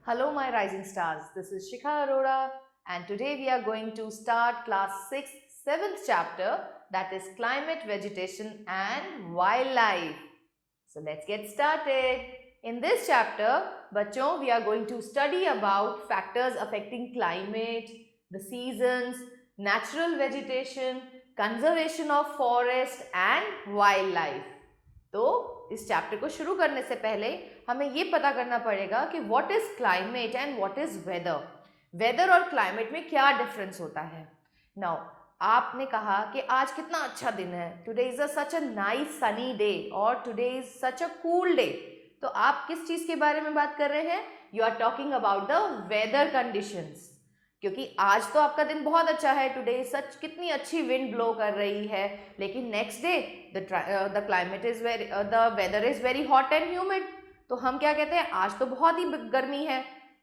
Hello, my rising stars. This is Shikha Arora, and today we are going to start class 6th, 7th chapter, that is climate, vegetation, and wildlife. So let's get started. In this chapter, बच्चों, we are going to study about factors affecting climate, the seasons, natural vegetation, conservation of forest, and wildlife. तो इस chapter को शुरू करने से पहले हमें ये पता करना पड़ेगा कि what is climate and what is weather. Weather और क्लाइमेट में क्या डिफरेंस होता है। नाउ आपने कहा कि आज कितना अच्छा दिन है, today is such a nice sunny day और today is such a cool day. तो आप किस चीज के बारे में बात कर रहे हैं? You are talking about the weather conditions, क्योंकि आज तो आपका दिन बहुत अच्छा है, टुडे सच कितनी अच्छी विंड ब्लो कर रही है, लेकिन next day the climate is very the weather is very hot and humid. तो हम क्या कहते हैं, आज तो बहुत ही गर्मी है।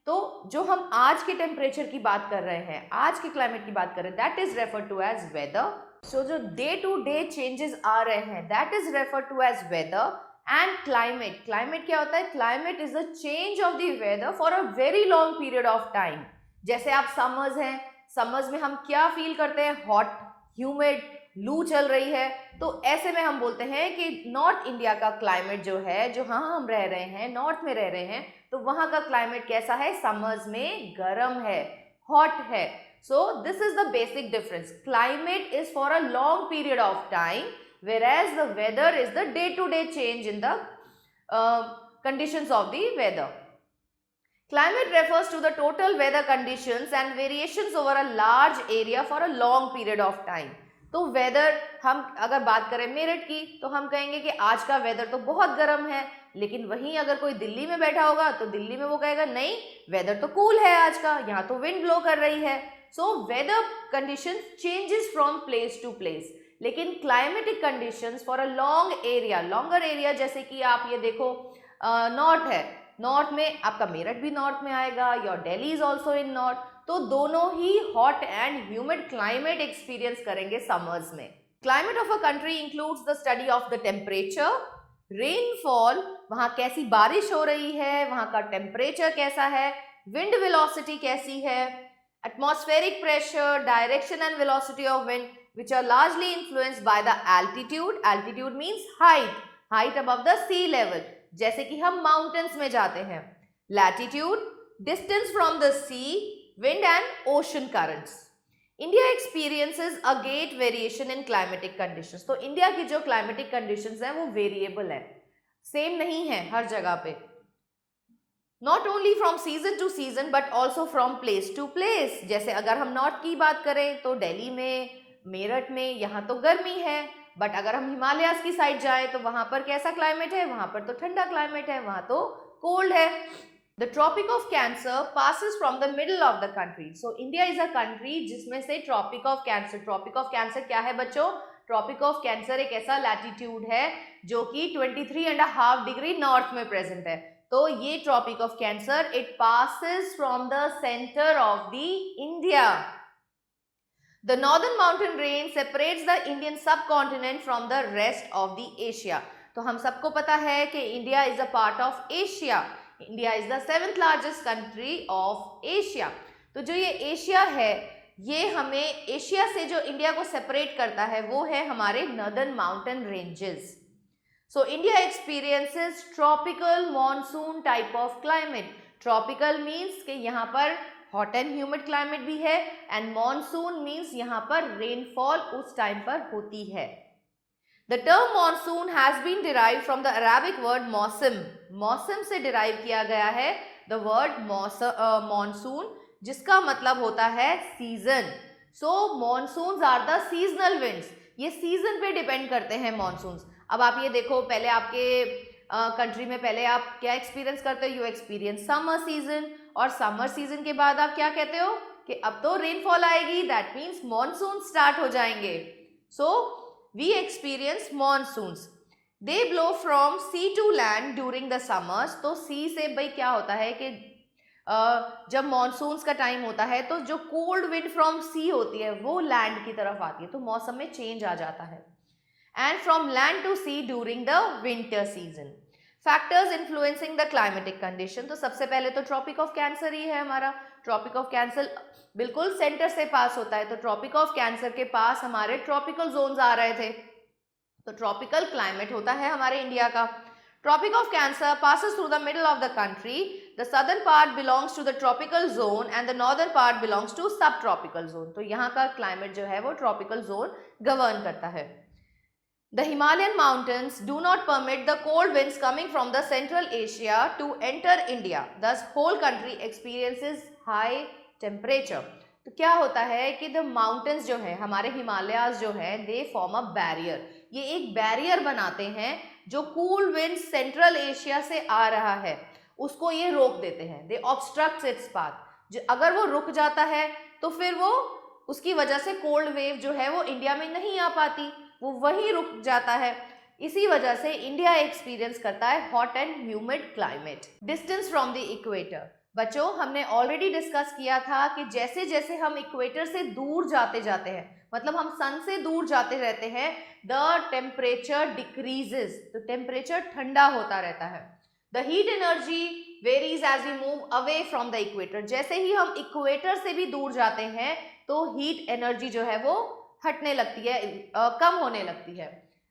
तो जो हम आज के टेम्परेचर की बात कर रहे हैं, आज के क्लाइमेट की बात कर रहे हैं, that is refer to as weather. So जो डे टू डे चेंजेस आ रहे हैं, that is refer to as weather. And climate, climate क्या होता है? Climate is the change of the weather for a very long period of time. जैसे आप summers हैं, समर्स में हम क्या फील करते हैं? हॉट, ह्यूमिड, लू चल रही है। तो ऐसे में हम बोलते हैं कि नॉर्थ इंडिया का क्लाइमेट जो है, जो हाँ हम रह रहे हैं, नॉर्थ में रह रहे हैं, तो वहां का क्लाइमेट कैसा है? समर्स में गर्म है, हॉट है। सो this is the basic difference. Climate is for a long period of time, whereas the weather is the day to day change in the conditions of the weather. Climate refers to the total weather conditions and variations over a large area for a long period of time. तो weather, हम अगर बात करें मेरठ की, तो हम कहेंगे कि आज का वेदर तो बहुत गर्म है, लेकिन वहीं अगर कोई दिल्ली में बैठा होगा तो दिल्ली में वो कहेगा नहीं, वेदर तो कूल है आज का, यहाँ तो विंड ब्लो कर रही है। So weather condition changes from place to place, लेकिन climatic conditions for a long area, longer area, जैसे कि आप ये देखो नॉर्थ है, नॉर्थ में आपका मेरठ भी नॉर्थ में आएगा, your Delhi is also in north, तो दोनों ही hot and humid climate experience करेंगे समर्स में। Climate of a country includes the study of the temperature, rainfall, वहां कैसी बारिश हो रही है, वहां का टेम्परेचर कैसा है, विंड वेलोसिटी कैसी है, atmospheric pressure, direction and velocity of wind, which are largely influenced by the altitude. Altitude means height, height above the sea level, जैसे कि हम माउंटेन्स में जाते हैं। Latitude, distance from the sea, wind and ocean currents. India experiences a great variation in climatic conditions. तो India की जो climatic conditions हैं वो वेरिएबल है, सेम नहीं है हर जगह पे। Not only from season to season but also from place to place. जैसे अगर हम नॉर्थ की बात करें तो दिल्ली में, मेरठ में, यहाँ तो गर्मी है, बट अगर हम हिमालयाज की साइड जाएं तो वहां पर कैसा क्लाइमेट है? वहां पर तो ठंडा क्लाइमेट है, वहां तो कोल्ड है। The Tropic of Cancer passes from the middle of the country. So India is a country जिसमें से Tropic of Cancer, Tropic of Cancer क्या है बच्चों? ट्रॉपिक ऑफ कैंसर एक ऐसा लैटिट्यूड है जो कि 23.5 डिग्री नॉर्थ में प्रेजेंट है। तो ये Tropic of Cancer, it passes from the centre of the India. The northern mountain range separates the Indian subcontinent from the rest of the Asia. तो हम सबको पता है कि India is a part of Asia. India is the 7th largest country of Asia. तो जो ये Asia है, ये हमें एशिया से जो इंडिया को सेपरेट करता है वो है हमारे northern mountain ranges. So India experiences tropical monsoon type of climate. Tropical means कि यहाँ पर हॉट एंड ह्यूमिड क्लाइमेट भी है, एंड मॉनसून मीन्स यहाँ पर रेनफॉल उस टाइम पर होती है। The term monsoon has been derived from the Arabic word मौसम। मौसम से डिराइव किया गया है द वर्ड मॉनसून, जिसका मतलब होता है season. So monsoons are the seasonal winds. ये सीजन पे डिपेंड करते हैं मॉनसून्स। अब आप ये देखो, पहले आपके कंट्री में पहले आप क्या एक्सपीरियंस करते हो? यू एक्सपीरियंस समर सीजन, और समर सीजन के बाद आप क्या कहते हो कि अब तो रेनफॉल आएगी, दैट मीन्स मॉनसून स्टार्ट हो जाएंगे। So we experience monsoons. They blow from sea to land during the summers. तो सी से भाई क्या होता है कि जब मॉनसून्स का टाइम होता है तो जो कोल्ड विंड फ्रॉम सी होती है वो लैंड की तरफ आती है, तो मौसम में चेंज आ जाता है। And from land to sea during the winter season. Factors influencing the climatic condition, तो सबसे पहले तो ट्रॉपिक ऑफ कैंसर ही है हमारा। ट्रॉपिक ऑफ कैंसर बिल्कुल सेंटर से पास होता है, तो ट्रॉपिक ऑफ कैंसर के पास हमारे ट्रॉपिकल जोन्स आ रहे थे, तो ट्रॉपिकल क्लाइमेट होता है हमारे इंडिया का। Tropic of Cancer passes through the middle of the country. The southern part belongs to the tropical zone and the northern part belongs to subtropical zone. तो यहाँ का क्लाइमेट जो है वो ट्रॉपिकल जोन गवर्न करता है। The Himalayan mountains do not permit the cold winds coming from the Central Asia to enter India. Thus, whole country experiences high temperature. तो क्या होता है कि द माउंटेन्स जो है हमारे हिमालयाज जो है दे फॉर्म अ बैरियर, ये एक बैरियर बनाते हैं जो कूल विंड सेंट्रल एशिया से आ रहा है उसको ये रोक देते हैं। दे ऑब्स्ट्रक्ट्स इट्स पाथ। अगर वो रुक जाता है तो फिर वो उसकी वजह से कोल्ड वेव जो है वो इंडिया में नहीं आ पाती, वो वहीं रुक जाता है। इसी वजह से इंडिया एक्सपीरियंस करता है hot and humid climate. Distance from the equator, बच्चों हमने ऑलरेडी डिस्कस किया था कि जैसे जैसे हम इक्वेटर से दूर जाते जाते हैं, मतलब हम सन से दूर जाते रहते हैं, द टेम्परेचर डिक्रीजेस, तो टेम्परेचर ठंडा होता रहता है। The heat energy varies as we move away from the equator, जैसे ही हम इक्वेटर से भी दूर जाते हैं तो हीट एनर्जी जो है वो हटने लगती है, कम होने लगती है।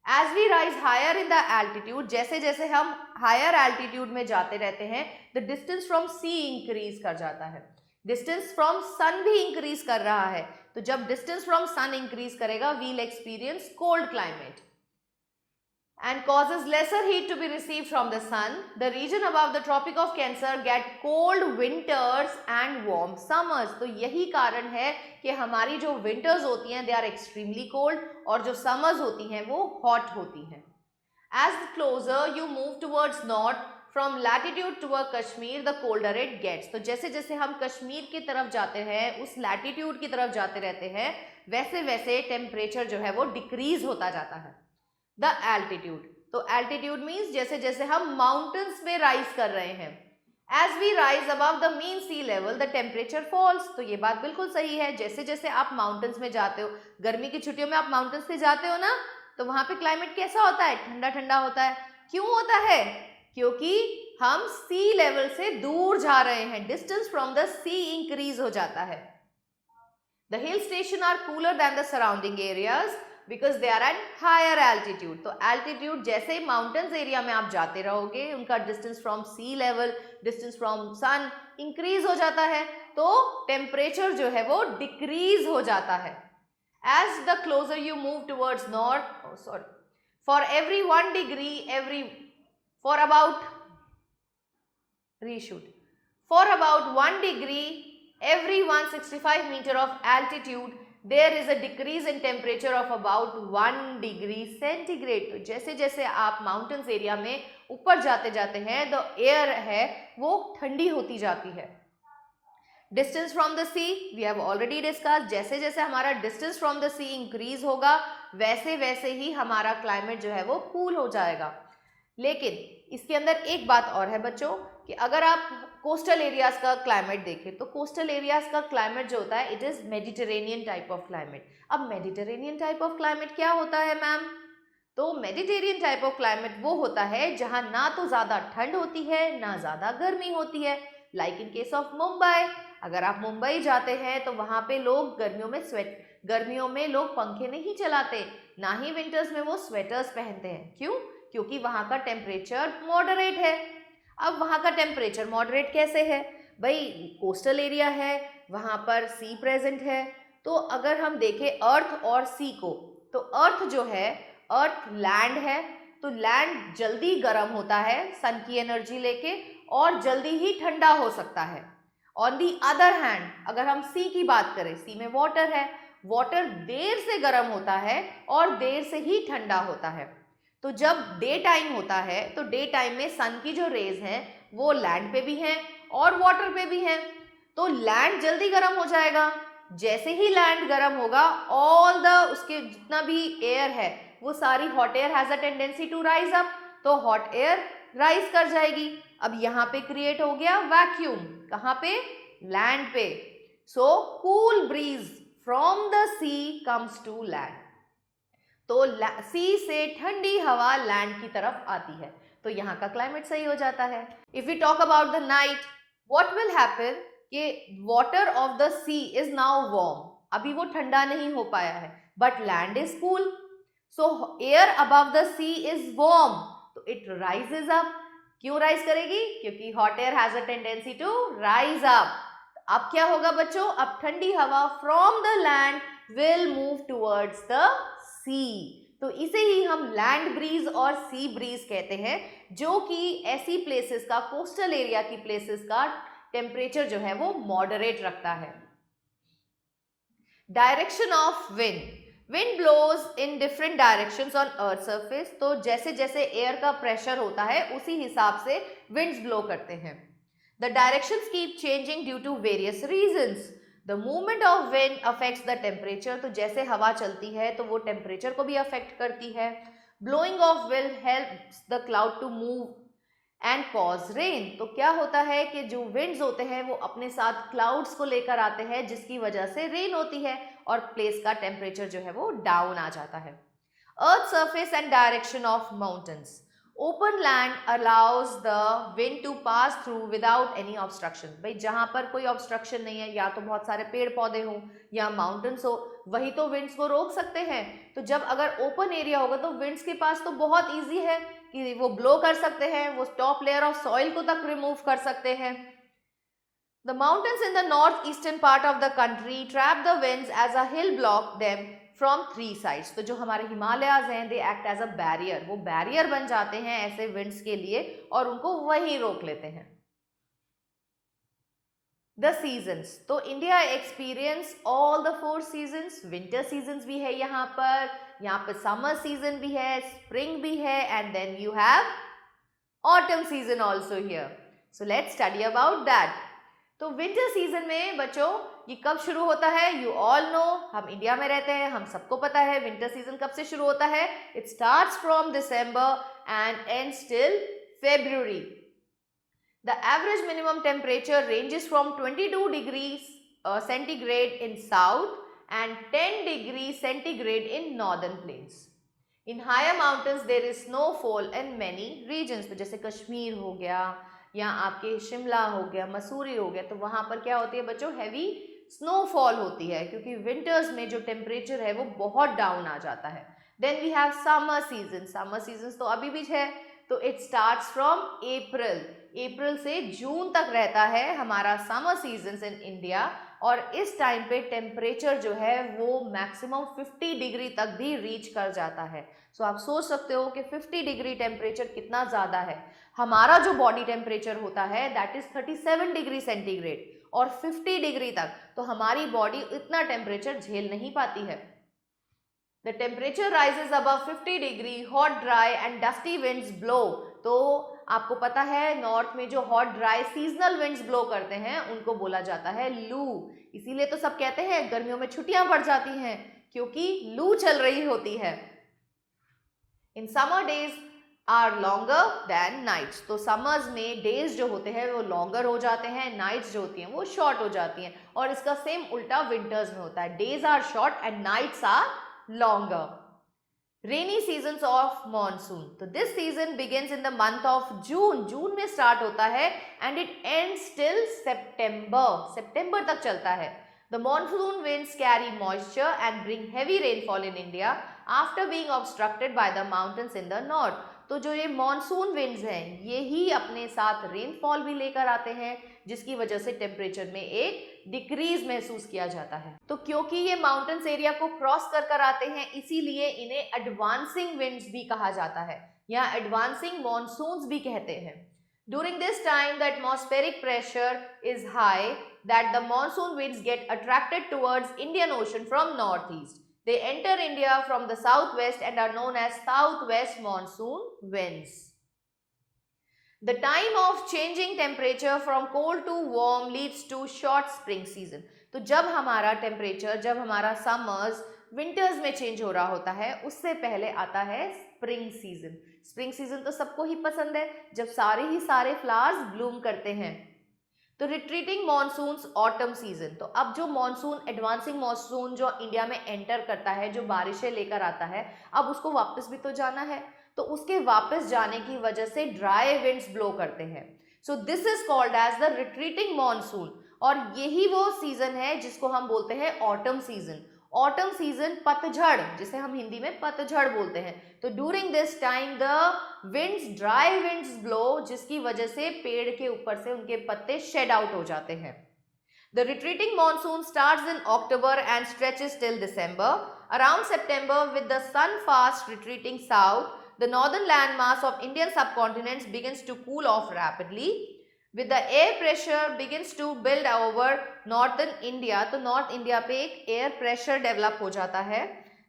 As we rise higher in the altitude, जैसे जैसे हम हायर एल्टीट्यूड में जाते रहते हैं, the distance from sea increase कर जाता है। डिस्टेंस फ्रॉम सन भी इंक्रीज कर रहा है, तो जब डिस्टेंस फ्रॉम सन इंक्रीज करेगा we'll experience cold climate and causes lesser heat to be received from the sun. The region above the Tropic of Cancer get cold winters and warm summers. तो यही कारण है कि हमारी जो winters होती हैं they are extremely cold और जो summers होती हैं वो hot होती हैं। As closer you move towards north from latitude toward Kashmir, the colder it gets. तो जैसे जैसे हम कश्मीर की तरफ जाते हैं, उस latitude की तरफ जाते रहते हैं, वैसे वैसे टेम्परेचर जो है वो डिक्रीज होता जाता है। द एल्टीट्यूड, तो एल्टीट्यूड मीन्स जैसे जैसे हम माउंटेन्स में राइज कर रहे हैं। As we rise above the mean sea level the temperature falls, तो ये बात बिल्कुल सही है। जैसे जैसे आप माउंटेन्स में जाते हो, गर्मी की छुट्टियों में आप माउंटेन्स पे जाते हो ना, तो वहां पे क्लाइमेट कैसा होता है? ठंडा ठंडा होता है। क्यों होता है? क्योंकि हम सी लेवल से दूर जा रहे हैं, distance from the sea increase हो जाता है। The hill station are cooler than the surrounding areas because they are at higher altitude. तो एल्टीट्यूड जैसे ही माउंटेन्स एरिया में आप जाते रहोगे, उनका distance from sea level, distance from sun increase हो जाता है, तो टेम्परेचर जो है वो डिक्रीज हो जाता है। As the closer you move towards north, for every 1 degree every for about reshoot for about 1 degree every 165 meter of altitude there is a decrease in temperature of about 1 degree centigrade। तो जैसे जैसे आप mountains area में ऊपर जाते जाते हैं, the air है वो ठंडी होती जाती है। Distance from the sea we have already discuss, जैसे जैसे हमारा distance from the sea increase होगा वैसे वैसे ही हमारा क्लाइमेट जो है वो कूल हो जाएगा। लेकिन इसके अंदर एक बात और है बच्चों कि अगर आप कोस्टल एरियाज का क्लाइमेट देखें तो कोस्टल एरियाज का क्लाइमेट जो होता है it is Mediterranean type of climate. अब मेडिटेरेनियन टाइप ऑफ क्लाइमेट क्या होता है मैम? तो मेडिटेरियन टाइप ऑफ क्लाइमेट वो होता है जहां ना तो ज्यादा ठंड होती है ना ज्यादा गर्मी होती है। Like in case of Mumbai, अगर आप मुंबई जाते हैं तो वहां पे लोग गर्मियों में लोग पंखे नहीं चलाते, ना ही विंटर्स में वो स्वेटर्स पहनते हैं। क्यों? क्योंकि वहां का टेम्परेचर मॉडरेट है। अब वहां का टेम्परेचर मॉडरेट कैसे है भाई? कोस्टल एरिया है, वहां पर सी प्रेजेंट है। तो अगर हम देखें अर्थ और सी को, तो अर्थ जो है, अर्थ लैंड है, तो लैंड जल्दी गर्म होता है सन की एनर्जी लेके और जल्दी ही ठंडा हो सकता है। ऑन दी अदर हैंड अगर हम सी की बात करें, सी में वाटर है, वाटर देर से गर्म होता है और देर से ही ठंडा होता है। तो जब डे टाइम होता है तो डे टाइम में सन की जो रेज हैं वो लैंड पे भी हैं और वाटर पे भी हैं, तो लैंड जल्दी गर्म हो जाएगा। जैसे ही लैंड गर्म होगा ऑल द उसके जितना भी एयर है वो सारी hot air has a tendency to rise up, तो हॉट एयर राइज कर जाएगी। अब यहाँ पे क्रिएट हो गया वैक्यूम, कहाँ पे? लैंड पे। So cool breeze from the sea comes to land, तो सी से ठंडी हवा लैंड की तरफ आती है। तो यहाँ का क्लाइमेट सही हो जाता है। If we talk about the night, what will happen कि water of the sea is now warm, अभी वो ठंडा नहीं हो पाया है, but land is cool, so air above the sea is warm, तो इट राइजेज अप। क्यों राइज करेगी? क्योंकि hot air has a tendency to rise up. अब क्या होगा बच्चों? अब ठंडी हवा from the land will move towards the सी, तो इसे ही हम लैंड ब्रीज और सी ब्रीज कहते हैं, जो कि ऐसी प्लेसेस का, कोस्टल एरिया की प्लेसेस का टेम्परेचर जो है वो मॉडरेट रखता है। Direction of wind, wind blows in different directions on earth surface, तो जैसे जैसे एयर का प्रेशर होता है उसी हिसाब से विंड्स ब्लो करते हैं। The directions keep changing due to various reasons, the movement of wind affects the temperature, तो जैसे हवा चलती है तो वो टेम्परेचर को भी अफेक्ट करती है। Blowing of wind helps the cloud to move and cause rain, तो क्या होता है कि जो विंड्स होते हैं वो अपने साथ क्लाउड्स को लेकर आते हैं, जिसकी वजह से रेन होती है और प्लेस का टेम्परेचर जो है वो डाउन आ जाता है। Earth surface and direction of mountains, open land allows the wind to pass through without any obstruction, भाई जहां पर कोई ऑब्स्ट्रक्शन नहीं है, या तो बहुत सारे पेड़ पौधे हों या माउंटेन्स हो, वही तो विंड्स को रोक सकते हैं। तो जब अगर ओपन एरिया होगा तो विंड्स के पास तो बहुत ईजी है कि वो ब्लो कर सकते हैं, वो टॉप लेयर ऑफ सॉइल को तक रिमूव कर सकते हैं। The mountains in the northeastern part of the country trap the winds as a hill block them from three sides, तो जो हमारे हिमालयाज हैं they act as a barrier, वो बैरियर बन जाते हैं ऐसे विंड्स के लिए और उनको वहीं रोक लेते हैं। द सीजन्स, तो India experience all the 4 seasons, winter seasons भी है यहाँ पर समर सीजन भी है, स्प्रिंग भी है, and then you have autumn season also here. So let's study about that. तो विंटर सीजन में बच्चों ये कब शुरू होता है? यू ऑल नो, हम इंडिया में रहते हैं, हम सबको पता है विंटर सीजन कब से शुरू होता है। It starts from December and ends till February. The average minimum temperature ranges from 22 degrees centigrade in south and 10 degrees centigrade in northern plains. In higher mountains there is snowfall in many regions. तो जैसे कश्मीर हो गया या आपके शिमला हो गया, मसूरी हो गया, तो वहाँ पर क्या होती है बच्चों? हैवी स्नोफॉल होती है, क्योंकि विंटर्स में जो टेम्परेचर है वो बहुत डाउन आ जाता है। Then we have summer season, summer season तो अभी भी है, तो इट स्टार्ट्स फ्रॉम अप्रैल से जून तक रहता है हमारा समर सीजन इन इंडिया, और इस टाइम पे टेम्परेचर जो है वो मैक्सिमम 50 डिग्री तक भी रीच कर जाता है। सो आप सोच सकते हो कि 50 डिग्री टेम्परेचर कितना ज़्यादा है। हमारा जो बॉडी टेम्परेचर होता है दैट इज 37 डिग्री सेंटीग्रेड, और 50 डिग्री तक तो हमारी बॉडी इतना टेम्परेचर झेल नहीं पाती है। The temperature rises above 50 degree, hot, dry and dusty winds blow. तो आपको पता है नॉर्थ में जो hot dry seasonal winds blow करते हैं उनको बोला जाता है लू। इसीलिए तो सब कहते हैं गर्मियों में छुट्टियां पड़ जाती हैं, क्योंकि लू चल रही होती है। In summer days are longer than nights, तो समर्स में डेज जो होते हैं वो लॉन्गर हो जाते हैं, नाइट्स जो होती हैं वो शॉर्ट हो जाती हैं, और इसका सेम उल्टा विंटर्स में होता है, days are short and nights are longer. Rainy seasons of monsoon, तो this season begins in the month of June, जून में स्टार्ट होता है and it ends till September तक चलता है। The monsoon winds carry moisture and bring heavy rainfall in India after being obstructed by the mountains in the north. तो जो ये monsoon winds हैं ये ही अपने साथ रेनफॉल भी लेकर आते हैं, जिसकी वजह से टेम्परेचर में एक डिक्रीज महसूस किया जाता है। तो क्योंकि ये माउंटेन्स एरिया को क्रॉस कर आते हैं, इसीलिए इन्हें एडवांसिंग विंड्स भी कहा जाता है या एडवांसिंग मॉनसून्स भी कहते हैं। During this time the atmospheric pressure is high that the monsoon winds get attracted towards Indian Ocean from northeast. They enter India from the southwest and are known as southwest monsoon winds. The time of changing temperature from cold to warm leads to short spring season. तो जब हमारा temperature, जब हमारा summers winters में change हो रहा होता है, उससे पहले आता है स्प्रिंग सीजन। स्प्रिंग सीजन तो सबको ही पसंद है, जब सारे फ्लावर्स ब्लूम करते हैं। तो रिट्रीटिंग मॉनसून्स ऑटम सीजन, तो अब जो मॉनसून, एडवांसिंग मॉनसून जो इंडिया में एंटर करता है, जो बारिशें लेकर आता है, अब उसको वापस भी तो जाना है। तो उसके वापस जाने की वजह से ड्राई विंड्स ब्लो करते हैं। So this is called as the retreating monsoon, और यही वो सीजन है जिसको हम बोलते हैं ऑटम सीजन। ऑटम सीजन, पतझड़, जिसे हम हिंदी में पतझड़ बोलते हैं। तो during this time the winds, dry winds blow, जिसकी वजह से पेड़ के ऊपर से उनके पत्ते शेड आउट हो जाते हैं। The retreating monsoon starts in October and stretches till December. Around September, with the sun fast retreating south, the northern landmass of Indian subcontinent begins to cool off rapidly. With the air pressure begins to build over northern India, तो North India पे एक air pressure develop हो जाता है.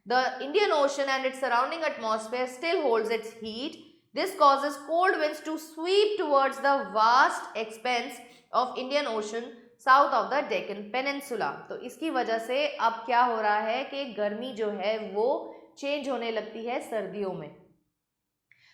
The Indian Ocean and its surrounding atmosphere still holds its heat. This causes cold winds to sweep towards the vast expanse of Indian Ocean south of the Deccan peninsula. तो इसकी वजह से अब क्या हो रहा है कि गर्मी जो है वो चेंज होने लगती है सर्दियों में।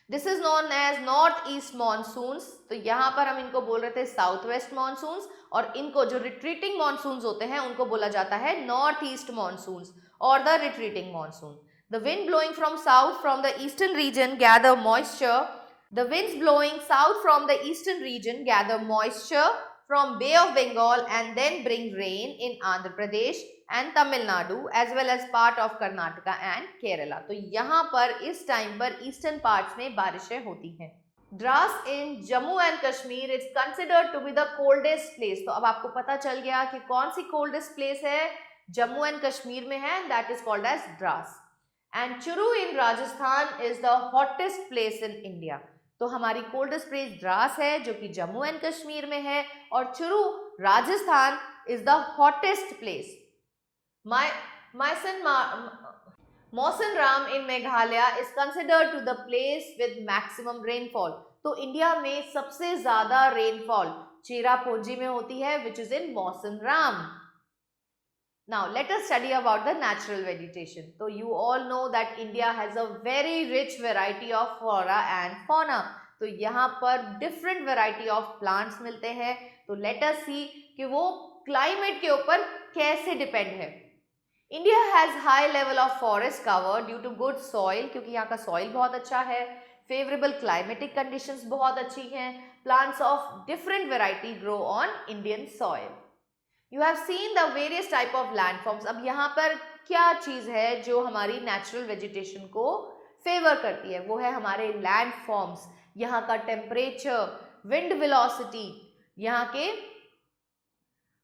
This is known as north east monsoons. तो यहाँ पर हम इनको बोल रहे थे साउथ वेस्ट मॉनसून्स, और इनको जो रिट्रीटिंग मॉनसून्स होते हैं उनको बोला जाता है नॉर्थ ईस्ट मॉनसून्स और the retreating monsoon. The wind blowing from south from the eastern region gather moisture. The winds blowing south from the eastern region gather moisture from Bay of Bengal and then bring rain in Andhra Pradesh and Tamil Nadu as well as part of Karnataka and Kerala। तो यहाँ पर इस time पर eastern parts में बारिशें होती हैं। Dras in Jammu and Kashmir it's considered to be the coldest place। तो अब आपको पता चल गया कि कौन सी coldest place है, जम्मू एंड कश्मीर में है, that is called as Dras। And Churu in Rajasthan is the hottest place in India। तो हमारी कोल्डेस्ट प्लेस द्रास है जो कि जम्मू एंड कश्मीर में है, और Churu Rajasthan is the hottest place. Mawsynram in Meghalaya is considered to the place with maximum rainfall. तो India में सबसे ज्यादा रेनफॉल चेरापूंजी में होती है, which is in Mawsynram. Now let us study about the natural vegetation। तो you all know that India has a very rich variety of flora and fauna। तो यहाँ पर different variety of plants मिलते हैं। तो let us see कि वो climate के ऊपर कैसे depend है। India has high level of forest cover due to good soil, क्योंकि यहाँ का soil बहुत अच्छा है। Favorable climatic conditions बहुत अच्छी हैं। Plants of different variety grow on Indian soil। You have seen the various type of landforms। अब यहाँ पर क्या चीज है जो हमारी नेचुरल वेजिटेशन को फेवर करती है, वो है हमारे लैंडफॉर्म्स, यहाँ का टेम्परेचर, विंड वेलोसिटी, यहाँ के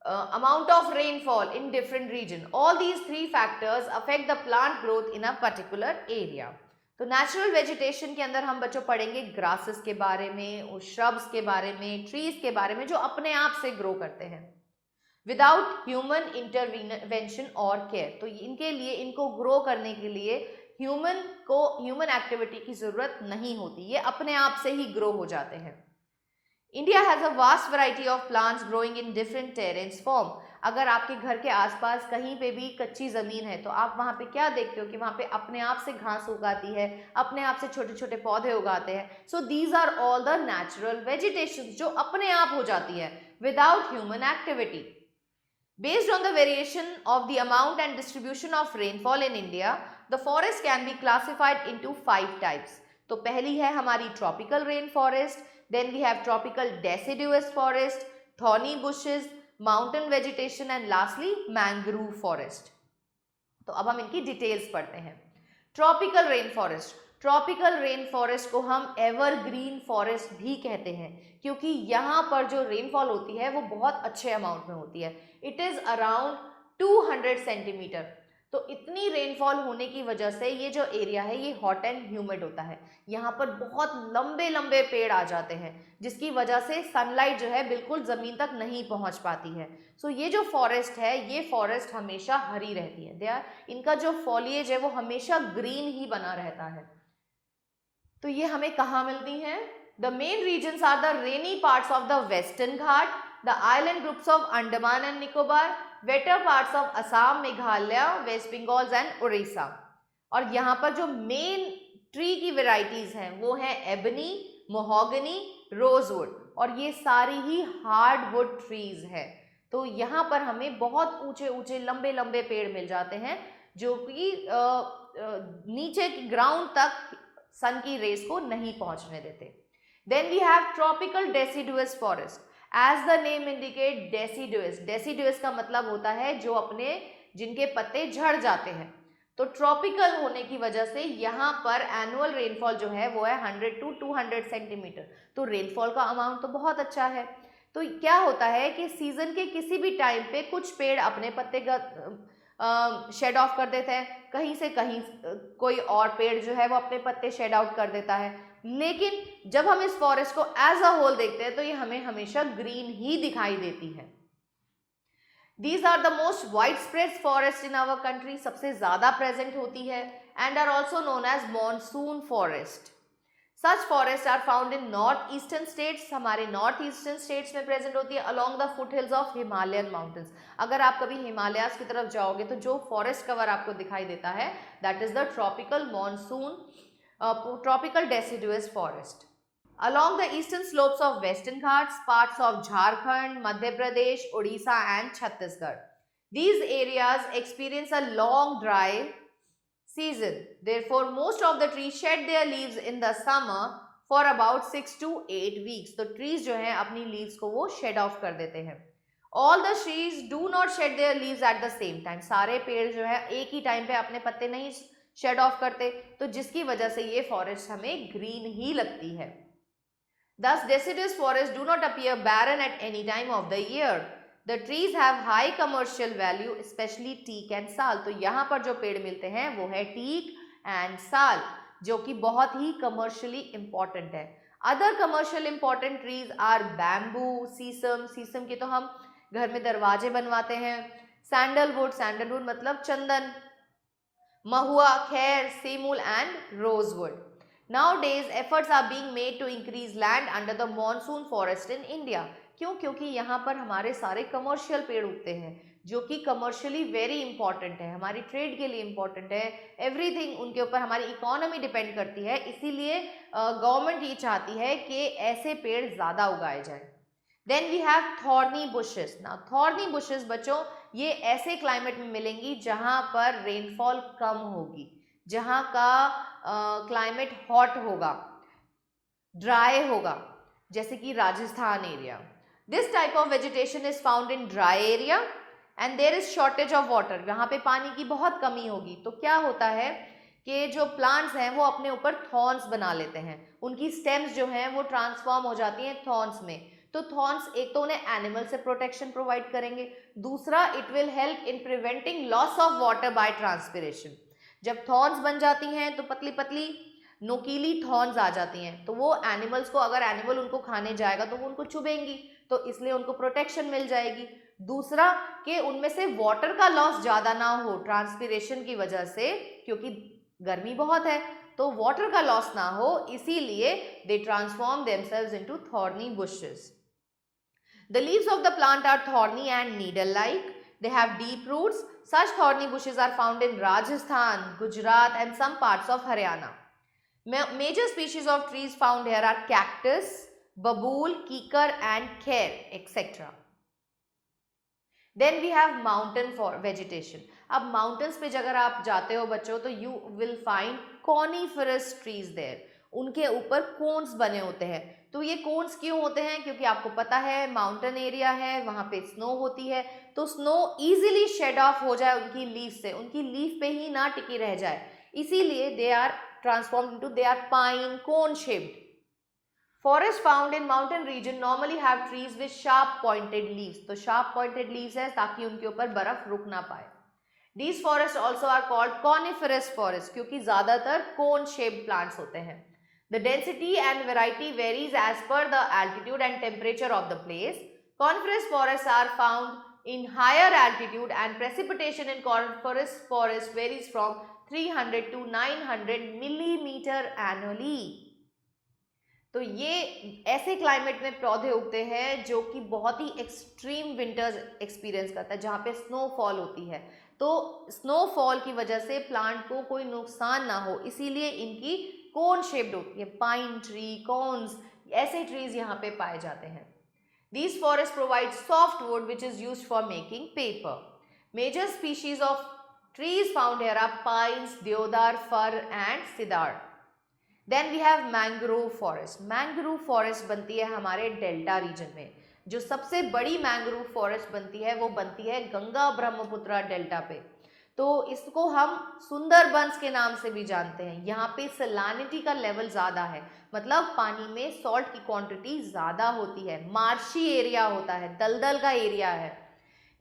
amount of rainfall in different region. All these three factors affect the plant growth in a particular area. तो नेचुरल वेजिटेशन के अंदर हम बच्चों पढ़ेंगे ग्रासेस के बारे में, श्रब्स के बारे में, ट्रीज के बारे में जो अपने आप से ग्रो करते हैं विदाउट ह्यूमन इंटरवेंशन और केयर। तो इनके लिए, इनको ग्रो करने के लिए ह्यूमन एक्टिविटी की जरूरत नहीं होती, ये अपने आप से ही ग्रो हो जाते हैं। India has a vast variety of plants growing in different terrains form. अगर आपके घर के आसपास कहीं पे भी कच्ची जमीन है तो आप वहाँ पे क्या देखते हो कि वहाँ पे अपने आप से घास उगाती है, अपने आप से छोटे छोटे पौधे उगाते हैं। So these are all the natural vegetation जो अपने आप हो जाती है without human activity. Based on the variation of the amount and distribution of rainfall in India, the forest can be classified into 5 types। तो पहली है हमारी tropical rain forest, then we have tropical deciduous forest, thorny bushes, mountain vegetation and lastly mangrove forest। तो अब हम इनकी details पढ़ते हैं। Tropical rain forest, tropical rain forest को हम एवरग्रीन फॉरेस्ट भी कहते हैं क्योंकि यहाँ पर जो रेनफॉल होती है वो बहुत अच्छे अमाउंट में होती है। It is around 200 centimetre. तो इतनी रेनफॉल होने की वजह से ये जो एरिया है ये हॉट एंड ह्यूमिड होता है। यहाँ पर बहुत लंबे लंबे पेड़ आ जाते हैं जिसकी वजह से सनलाइट जो है बिल्कुल ज़मीन तक नहीं पहुँच पाती है। सो ये जो फॉरेस्ट है ये फॉरेस्ट हमेशा हरी रहती है। इनका जो फॉलिएज है वो हमेशा ग्रीन ही बना रहता है। तो ये हमें कहाँ मिलती हैं? The main regions are the rainy parts of the western Ghat, the island groups of Andaman and Nicobar, wetter parts of Assam, Meghalaya, West Bengal and Orissa. और यहाँ पर जो मेन ट्री की वेराइटीज हैं वो हैं एबनी, मोहोगनी, रोजवुड, और ये सारी ही हार्डवुड ट्रीज है। तो यहाँ पर हमें बहुत ऊंचे ऊंचे लंबे लंबे पेड़ मिल जाते हैं जो कि नीचे ग्राउंड तक सन की रेस को नहीं पहुंचने देते। Then we have tropical deciduous forest. As the name indicate deciduous, deciduous का मतलब होता है जो अपने जिनके पत्ते झड़ जाते हैं। तो ट्रॉपिकल होने की वजह से यहाँ पर एनुअल रेनफॉल जो है वो है 100 to 200 सेंटीमीटर। तो रेनफॉल का अमाउंट तो बहुत अच्छा है। तो क्या होता है कि सीजन के किसी भी टाइम पे कुछ पेड़ अपने पत्ते शेड ऑफ कर देते हैं, कहीं से कहीं कोई और पेड़ जो है वो अपने पत्ते शेड आउट कर देता है। लेकिन जब हम इस फॉरेस्ट को एज अ होल देखते हैं तो ये हमें हमेशा ग्रीन ही दिखाई देती है। These are the most widespread forest in our country, सबसे ज़्यादा present होती है, and are also known as monsoon forest. Such forests are found in north-eastern states, हमारे north-eastern states में present होती है, along the foothills of Himalayan mountains. अगर आप कभी हिमालयास की तरफ जाओगे तो जो forest cover आपको दिखाई देता है, that is the tropical monsoon, tropical deciduous forest. Along the eastern slopes of Western Ghats, parts of Jharkhand, Madhya Pradesh, Odisha and Chhattisgarh. These areas experience a long dry season. Therefore, most of the trees shed their leaves in the summer for about 6 to 8 weeks. तो trees जो हैं अपनी leaves को वो shed off कर देते हैं. All the trees do not shed their leaves at the same time. सारे पेड़ जो है एक ही टाइम पे अपने पत्ते नहीं shed off करते, तो जिसकी वजह से ये forest हमें green ही लगती है. Thus, deciduous forests do not appear barren at any time of the year. The trees have high commercial value, especially teak and sal. तो यहाँ पर जो पेड़ मिलते हैं वो है teak and sal, जो कि बहुत ही commercially important है. Other commercial important trees are bamboo, sesame. Sesame के तो हम घर में दरवाजे बनवाते हैं. Sandalwood, sandalwood मतलब चंदन. Mahua, khair, simul and rosewood. Nowadays, efforts are being made to increase land under the monsoon forest in India. क्यों? क्योंकि यहाँ पर हमारे सारे कमर्शियल पेड़ उगते हैं जो कि कमर्शियली वेरी इंपॉर्टेंट है, हमारी ट्रेड के लिए इंपॉर्टेंट है, एवरीथिंग उनके ऊपर हमारी इकोनॉमी डिपेंड करती है। इसीलिए गवर्नमेंट ये चाहती है कि ऐसे पेड़ ज़्यादा उगाए जाए। Then we have thorny bushes. ना थॉर्नी बुशेस बच्चों ये ऐसे क्लाइमेट में मिलेंगी जहाँ पर रेनफॉल कम होगी, जहाँ का क्लाइमेट हॉट होगा, ड्राई होगा, जैसे कि Rajasthan area. This type of vegetation is found in dry area and there is shortage of water. यहाँ पे पानी की बहुत कमी होगी तो क्या होता है कि जो प्लांट्स हैं वो अपने ऊपर थॉर्न्स बना लेते हैं, उनकी स्टेम्स जो हैं वो ट्रांसफॉर्म हो जाती हैं थॉर्न्स में। तो थॉर्न्स एक तो उन्हें एनिमल से प्रोटेक्शन प्रोवाइड करेंगे, दूसरा it will help in preventing loss of water bye transpiration. जब थॉर्न्स बन जाती हैं तो पतली पतली नोकीली थॉर्न्स आ जाती हैं, तो वो एनिमल्स को, अगर एनिमल उनको खाने जाएगा तो वो उनको चुभेंगी, तो इसलिए उनको प्रोटेक्शन मिल जाएगी। दूसरा कि उनमें से वाटर का लॉस ज़्यादा ना हो ट्रांसपिरेशन की वजह से, क्योंकि गर्मी बहुत है तो वाटर का लॉस ना हो, इसीलिए they transform themselves into thorny bushes. The leaves of the plant are thorny and needle-like. They have deep roots. Such thorny bushes are found in Rajasthan, Gujarat and some parts of Haryana. Major species of trees found here are cactus, babool, kikar and khair, etc. Then we have mountain for vegetation. अब mountains पे अगर आप जाते हो बच्चों तो you will find coniferous trees there. उनके ऊपर कोन्स बने होते हैं। तो ये कोन्स क्यों होते हैं? क्योंकि आपको पता है माउंटेन एरिया है, वहाँ पे स्नो होती है, तो स्नो इजीली शेड ऑफ हो जाए उनकी लीफ से, उनकी लीफ पे ही ना टिकी रह जाए, इसीलिए they are transformed into, they are pine cone shaped. Forests found in mountain region normally have trees with sharp pointed leaves. तो sharp pointed leaves है ताकि उनके ऊपर बर्फ रुक ना पाए। These forests also are called coniferous forests क्योंकि ज़्यादातर cone shaped plants होते हैं। The density and variety varies as per the altitude and temperature of the place. Coniferous forests are found in higher altitude and precipitation in coniferous forest varies from 300 to 900 millimeter annually. तो ये ऐसे climate में पौधे उगते हैं जो कि बहुत ही एक्सट्रीम विंटर्स एक्सपीरियंस करता है, जहाँ पे स्नोफॉल होती है। तो स्नोफॉल की वजह से प्लांट को कोई नुकसान ना हो, इसीलिए इनकी कोन शेप्ड होती है। पाइन ट्री, कॉन्स, ऐसे ट्रीज यहाँ पे पाए जाते हैं। These forests provide soft wood which is used for making paper. Major species of trees found here are pines, deodar, fir and cedar. Then we have mangrove forest. Mangrove forest बनती है हमारे delta reason में। जो सबसे बड़ी mangrove forest बनती है वो बनती है गंगा ब्रह्मपुत्र डेल्टा पे। तो इसको हम सुंदरबंस के नाम से भी जानते हैं। यहाँ पे सलानिटी का लेवल ज़्यादा है, मतलब पानी में सॉल्ट की क्वांटिटी ज़्यादा होती है, मार्शी एरिया होता है, दलदल का एरिया है।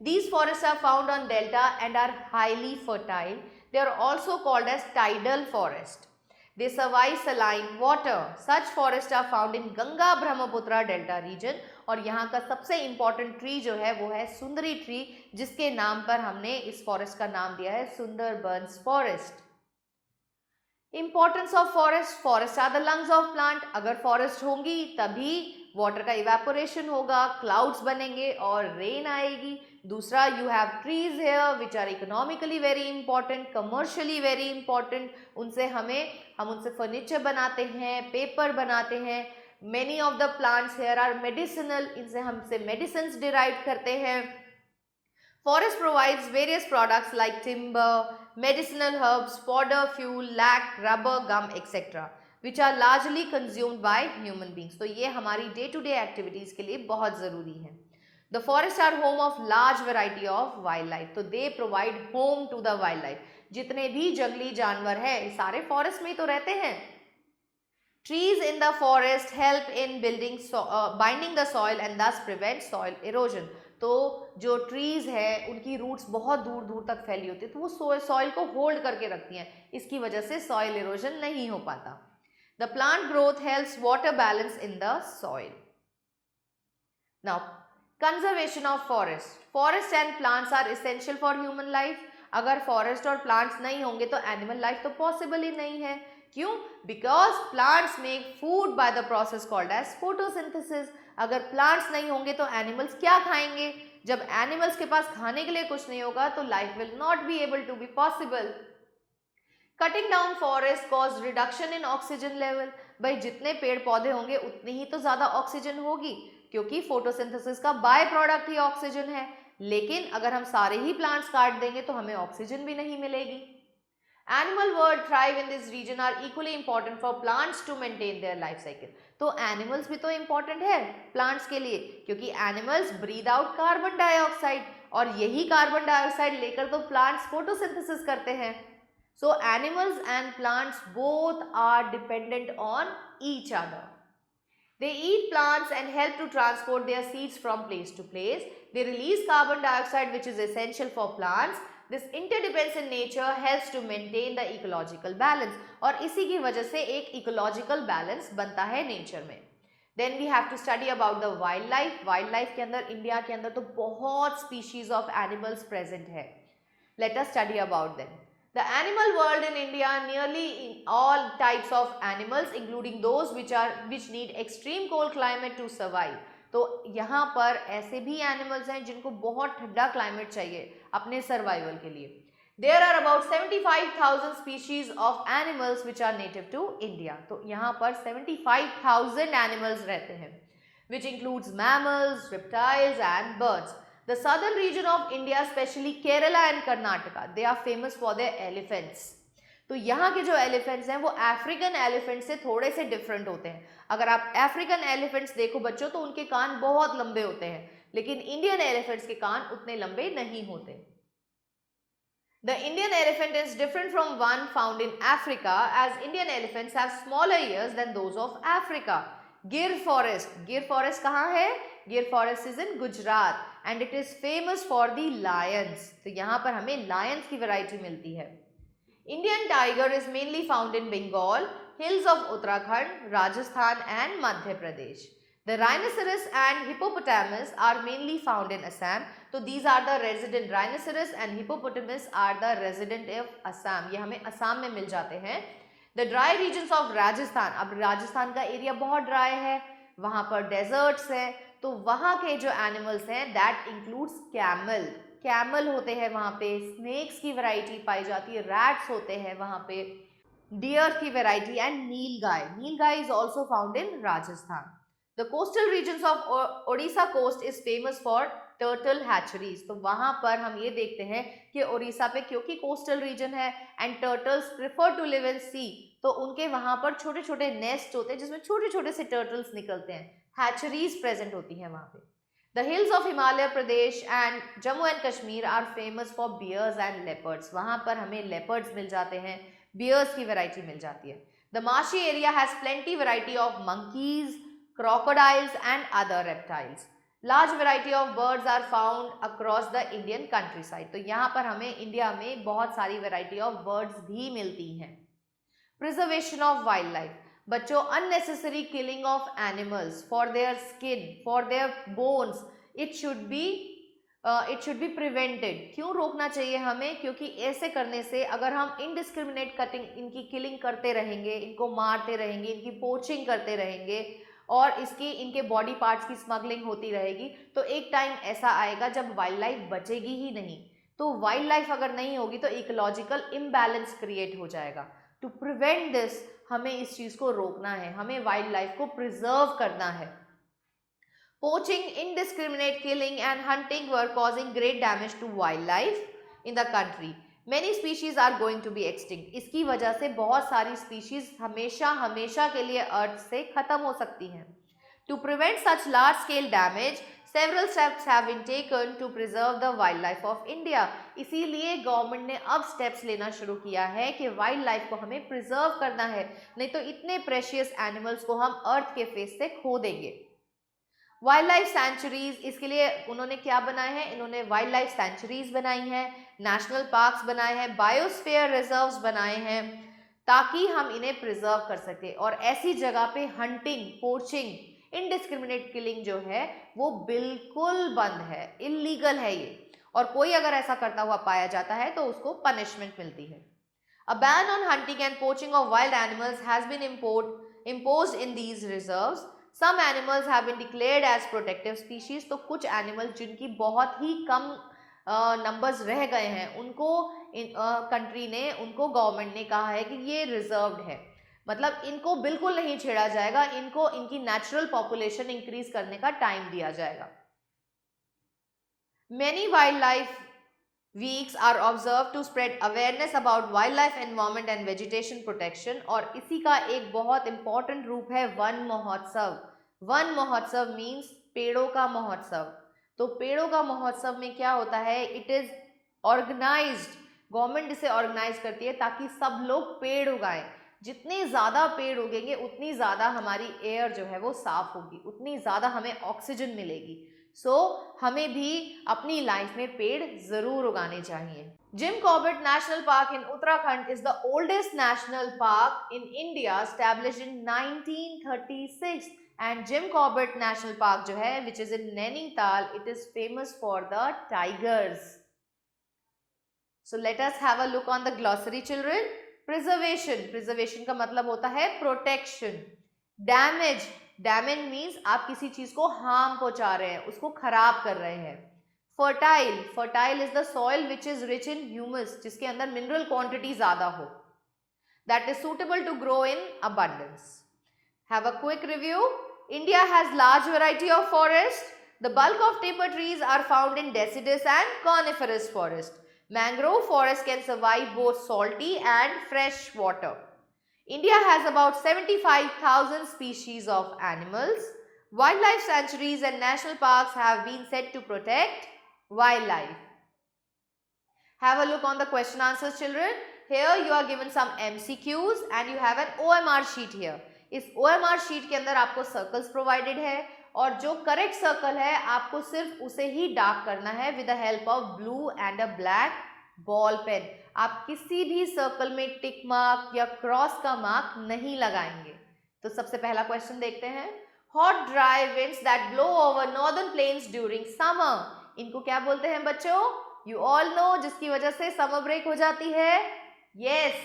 These forests are found on delta and are highly fertile. They are also called as tidal forest. They survive saline water. Such forests are found in Ganga Brahmaputra delta region. और यहाँ का सबसे important tree जो है वो है सुंदरी tree, जिसके नाम पर हमने इस फॉरेस्ट का नाम दिया है Sundarbans forest. Importance of forest. Forest are the lungs of plant. अगर फॉरेस्ट होंगी तभी वाटर का इवेपोरेशन होगा, क्लाउड्स बनेंगे और रेन आएगी। दूसरा, you have trees here which are economically very important, commercially very important. हम उनसे फर्नीचर बनाते हैं, पेपर बनाते हैं। Many of the plants here are medicinal, इनसे हमसे मेडिसिन डिराइव करते हैं। Forest provides various products like timber, medicinal herbs, fodder, fuel, lac, rubber, gum, etc. which are largely consumed by human beings. तो ये हमारी day to day activities के लिए बहुत ज़रूरी है। The forests are home of large variety of wildlife. तो they provide home to the wildlife. जितने भी जंगली जानवर हैं सारे फॉरेस्ट में ही तो रहते हैं। Trees in the forest help in binding the soil and thus prevent soil erosion. तो जो ट्रीज है उनकी रूट्स बहुत दूर दूर तक फैली होती है, तो वो सॉइल को होल्ड करके रखती हैं। इसकी वजह से सॉइल इरोजन नहीं हो पाता। The plant growth helps water balance in the soil. Now conservation of forest. Forest and plants are essential for human life. अगर फॉरेस्ट और प्लांट्स नहीं होंगे तो एनिमल लाइफ तो पॉसिबल ही नहीं है। क्यों? Because plants make food by the process called as photosynthesis. अगर प्लांट्स नहीं होंगे तो एनिमल्स क्या खाएंगे? जब एनिमल्स के पास खाने के लिए कुछ नहीं होगा तो life will not be able to be possible. Cutting down forest cause reduction in oxygen level. भाई जितने पेड़ पौधे होंगे उतनी ही तो ज्यादा ऑक्सीजन होगी, क्योंकि फोटोसिंथेसिस का बाय प्रोडक्ट ही ऑक्सीजन है। लेकिन अगर हम सारे ही प्लांट्स काट देंगे तो हमें ऑक्सीजन भी नहीं मिलेगी। Animal world thrive in this region are equally important for plants to maintain their life cycle. तो एनिमल्स भी तो इम्पॉर्टेंट है प्लांट्स के लिए, क्योंकि animals breathe out carbon dioxide और यही कार्बन डाइऑक्साइड लेकर तो प्लांट्स फोटोसिंथेसिस करते हैं। So animals and plants both are dependent on each other. They eat plants and help to transport their seeds from place to place. They release carbon dioxide which is essential for plants. This interdependence in nature helps to maintain the ecological balance. और इसी की वजह से एक ecological balance बनता है nature में। Then we have to study about the wildlife. Wildlife के अंदर इंडिया के अंदर तो बहुत species of animals present है। Let us study about them. The animal world in India, nearly all types of animals, including those which need extreme cold climate to survive. तो यहाँ पर ऐसे भी एनिमल्स हैं जिनको बहुत ठंडा क्लाइमेट चाहिए अपने सर्वाइवल के लिए। There are about 75,000 species of animals which are native to India. तो यहाँ पर 75,000 animals रहते हैं, which includes mammals, reptiles and birds. The southern region of India, especially Kerala and Karnataka, they are famous for their elephants. तो यहाँ के जो elephants हैं वो अफ्रीकन एलिफेंट से थोड़े से डिफरेंट होते हैं। अगर आप अफ्रीकन एलिफेंट्स देखो बच्चों तो उनके कान बहुत लंबे होते हैं, लेकिन इंडियन एलिफेंट्स के कान उतने लंबे नहीं होते। The Indian elephant is different from one found in Africa, as Indian elephants have smaller ears than those of Africa. Gir forest. Gir forest कहाँ है? Gir forest is in Gujarat and it is famous for the lions. तो यहाँ पर हमें lions की variety मिलती है। Indian tiger is mainly found in Bengal, hills of Uttarakhand, Rajasthan and Madhya Pradesh. The rhinoceros and hippopotamus are mainly found in Assam. तो these are the resident rhinoceros and hippopotamus are the resident of Assam. ये हमें असम में मिल जाते हैं। The dry regions of Rajasthan. अब राजस्थान का area बहुत dry है, वहाँ पर डेजर्ट्स है, तो वहाँ के जो एनिमल्स हैं दैट इंक्लूड्स कैमल। कैमल होते हैं वहाँ पे, स्नेक्स की वैरायटी पाई जाती है, रैट्स होते हैं वहाँ पे, डियर की variety and nilgai. Nilgai is also found in Rajasthan. The coastal regions of Odisha coast is famous for turtle hatcheries. तो वहां पर हम ये देखते हैं कि उड़ीसा पे क्योंकि कोस्टल रीजन है and turtles prefer to live in sea, तो उनके वहां पर छोटे छोटे नेस्ट होते हैं जिसमें छोटे छोटे से टर्टल्स निकलते हैं, हैचरीज प्रेजेंट होती हैं वहां पे। The hills of Himalaya Pradesh and Jammu and Kashmir are famous for bears and leopards. वहां पर हमें लेपर्ड्स मिल जाते हैं, बियर्स की वैरायटी मिल जाती है। The marshy area has plenty variety of monkeys, crocodiles and other reptiles. Large variety of birds are found across the Indian countryside. तो यहाँ पर हमें इंडिया में बहुत सारी वैरायटी ऑफ बर्ड्स भी मिलती हैं। Preservation of wildlife. बच्चों, unnecessary killing of animals for their skin, for their bones, it should be prevented. क्यों रोकना चाहिए हमें? क्योंकि ऐसे करने से अगर हम इनडिस्क्रिमिनेट कटिंग, इनकी किलिंग करते रहेंगे, इनको मारते रहेंगे, इनकी पोचिंग करते रहेंगे और इनके बॉडी पार्ट्स की स्मगलिंग होती रहेगी, तो एक टाइम ऐसा आएगा जब वाइल्ड लाइफ बचेगी ही नहीं। तो वाइल्ड लाइफ अगर नहीं होगी तो इकोलॉजिकल इम्बैलेंस क्रिएट हो जाएगा। टू प्रिवेंट दिस, हमें इस चीज को रोकना है, हमें वाइल्ड लाइफ को प्रिजर्व करना है। Poaching, indiscriminate killing and hunting were causing great damage to wildlife in the country. Many species are going to be extinct. इसकी वजह से बहुत सारी स्पीशीज हमेशा के लिए अर्थ से खत्म हो सकती हैं। To prevent such large scale damage, several steps have been taken to preserve the wildlife of India. इसीलिए गवर्नमेंट ने अब स्टेप्स लेना शुरू किया है कि वाइल्ड लाइफ को हमें प्रिजर्व करना है, नहीं तो इतने प्रेशियस एनिमल्स को हम अर्थ के फेस से खो देंगे। वाइल्ड लाइफ सेंचुरीज, इसके लिए उन्होंने क्या बनाए हैं? इन्होंने वाइल्ड लाइफ सेंचुरीज बनाई हैं, नेशनल पार्क्स बनाए हैं, बायोस्फीयर रिजर्व्स बनाए हैं ताकि हम इन्हें प्रिजर्व कर सके। और ऐसी जगह पे हंटिंग, पोचिंग, इनडिस्क्रिमिनेट किलिंग जो है वो बिल्कुल बंद है, इलीगल है ये, और कोई अगर ऐसा करता हुआ पाया जाता है तो उसको पनिशमेंट मिलती है। A ban on hunting and poaching of wild animals has been imposed in these reserves. Some animals have been declared as protective species. तो कुछ एनिमल जिनकी बहुत ही कम नंबर्स रह गए हैं उनको कंट्री ने, उनको गवर्नमेंट ने कहा है कि ये रिजर्व्ड है, मतलब इनको बिल्कुल नहीं छेड़ा जाएगा, इनको इनकी नेचुरल पॉपुलेशन इंक्रीज करने का टाइम दिया जाएगा। Many wildlife weeks are observed to spread awareness about wildlife environment and vegetation protection. और इसी का एक बहुत इंपॉर्टेंट रूप है वन महोत्सव। वन महोत्सव मीन्स पेड़ों का महोत्सव। तो पेड़ों का महोत्सव में क्या होता है? इट इज ऑर्गेनाइज्ड, गवर्नमेंट इसे ऑर्गेनाइज करती है ताकि सब लोग पेड़ उगाएं। जितने ज़्यादा पेड़ उगेंगे उतनी ज़्यादा हमारी एयर जो है वो साफ होगी, उतनी ज़्यादा हमें ऑक्सीजन मिलेगी। हमें भी अपनी लाइफ में पेड़ जरूर उगाने चाहिए। Jim Corbett national park in Uttarakhand is the oldest national park in India, established in 1936। And Jim Corbett national park जो है which is in Nainital, it is famous for the tigers. So let us have a look on the glossary children. Preservation, preservation का मतलब होता है protection. Damage, damage means आप किसी चीज को हार्म पहुंचा रहे हैं, उसको खराब कर रहे हैं। Fertile, fertile is the soil which is rich in humus, जिसके अंदर मिनरल क्वांटिटी ज्यादा हो, that is suitable to grow in abundance. Have a quick review. India has large variety of forest. The bulk of timber trees are found in deciduous and coniferous forest. Mangrove forest can survive both salty and fresh water. India has about 75,000 species of animals. Wildlife sanctuaries and national parks have been set to protect wildlife. Have a look on the question answers, children. Here you are given some MCQs and you have an OMR sheet here. इस OMR sheet के अंदर आपको circles provided है और जो correct circle है आपको सिर्फ उसे ही dark करना है with the help of blue and a black ball pen. आप किसी भी सर्कल में टिक मार्क या क्रॉस का मार्क नहीं लगाएंगे। तो सबसे पहला क्वेश्चन देखते हैं। Hot dry winds that blow over northern plains during summer, इनको क्या बोलते हैं बच्चों? यू ऑल नो, जिसकी वजह से समर ब्रेक हो जाती है। Yes,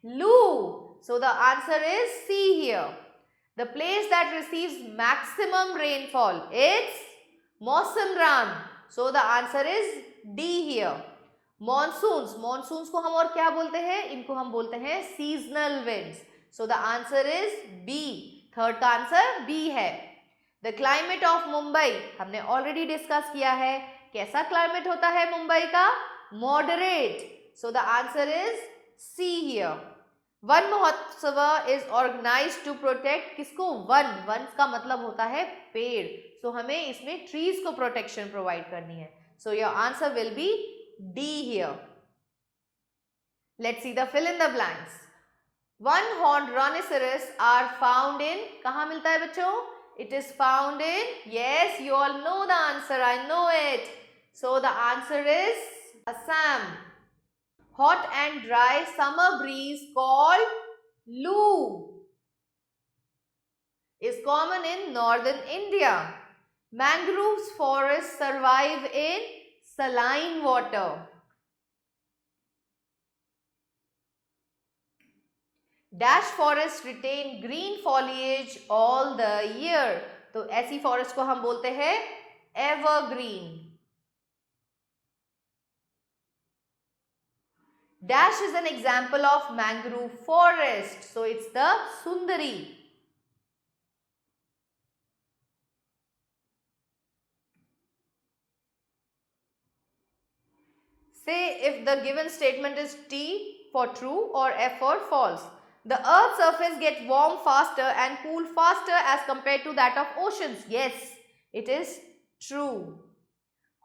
loo. So the answer is C here. The place that receives maximum rainfall, it's Mawsynram. So the answer is D here. Monsoons, monsoons को हम और क्या बोलते हैं? इनको हम बोलते हैं seasonal winds. So the answer is B, third का आंसर बी है। द क्लाइमेट ऑफ मुंबई, हमने ऑलरेडी डिस्कस किया है कैसा क्लाइमेट होता है मुंबई का? Moderate. So the answer is C here. One महोत्सव इज ऑर्गेनाइज्ड टू प्रोटेक्ट किसको? वन का मतलब होता है पेड़. सो हमें इसमें ट्रीज को प्रोटेक्शन प्रोवाइड करनी है. So your answer will be D here. Let's see the fill in the blanks. One horn rhinoceros are found in, कहाँ मिलता है बच्चों? It is found in, yes, you all know the answer, I know it. So the answer is Assam. Hot and dry summer breeze called Loo is common in northern India. Mangroves forests survive in saline water. Dash forest retain green foliage all the year. तो ऐसी forest को हम बोलते हैं evergreen. Dash is an example of mangrove forest. So it's the sundari. Say if the given statement is T for true or F for false. The earth's surface gets warm faster and cool faster as compared to that of oceans. Yes, it is true.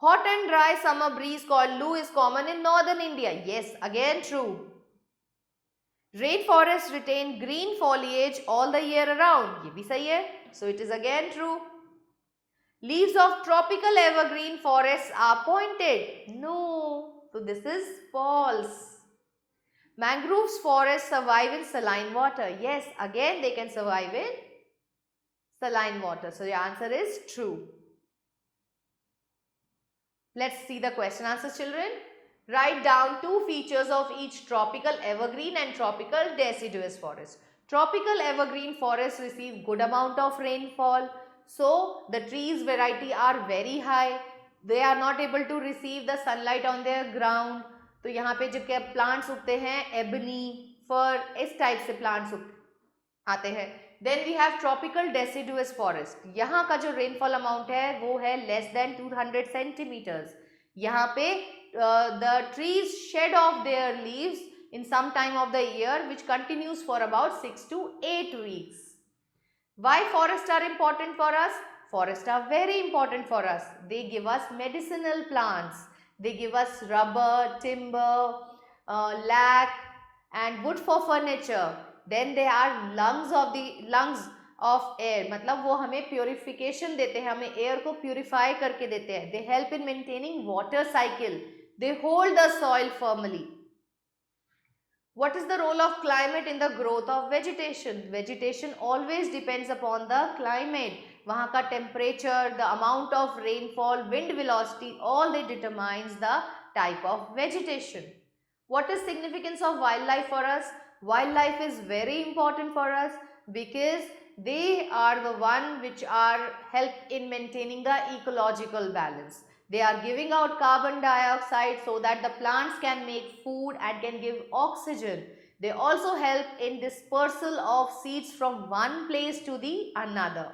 Hot and dry summer breeze called Loo is common in northern India. Yes, again true. Rainforests retain green foliage all the year around. ये भी सही है. So it is again true. Leaves of tropical evergreen forests are pointed. No, so this is false. Mangroves forests survive in saline water. Yes, again they can survive in saline water. So the answer is true. Let's see the question answers, children. Write down two features of each tropical evergreen and tropical deciduous forest. Tropical evergreen forests receive good amount of rainfall. So the trees variety are very high. They are not able to receive the sunlight on their ground. तो यहाँ पे जो क्या plants उगते हैं, ebony, फर, इस type से plants आते हैं. Then we have tropical deciduous forest. यहाँ का जो रेनफॉल अमाउंट है वो है लेस देन 200 सेंटीमीटर्स. यहाँ पे the trees shed of their leaves in some time of the year which continues for about 6 to 8 weeks. Why forests are important for us? Forests are very important for us. They give us medicinal plants. They give us rubber, timber, lac and wood for furniture. Then they are lungs of air. मतलब वो हमें purification देते हैं, हमें air को purify करके देते हैं. They help in maintaining water cycle. They hold the soil firmly. What is the role of climate in the growth of vegetation? Vegetation always depends upon the climate. वहाँ का temperature, the amount of rainfall, wind velocity, all they determines the type of vegetation. What is significance of wildlife for us? Wildlife is very important for us because they are the one which are help in maintaining the ecological balance. They are giving out carbon dioxide so that the plants can make food and can give oxygen. They also help in dispersal of seeds from one place to the another.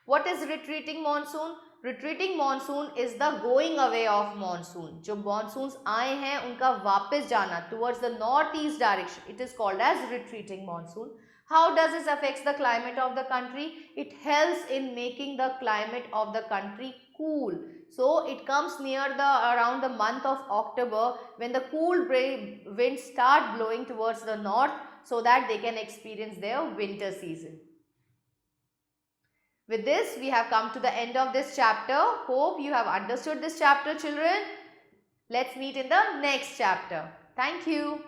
What is retreating monsoon? Retreating monsoon is the going away of monsoon. जो monsoons आए हैं उनका वापस जाना towards the northeast direction. It is called as retreating monsoon. How does this affect the climate of the country? It helps in making the climate of the country cool. So it comes near around the month of October when the cool winds start blowing towards the north so that they can experience their winter season. With this, we have come to the end of this chapter. Hope you have understood this chapter, children. Let's meet in the next chapter. Thank you.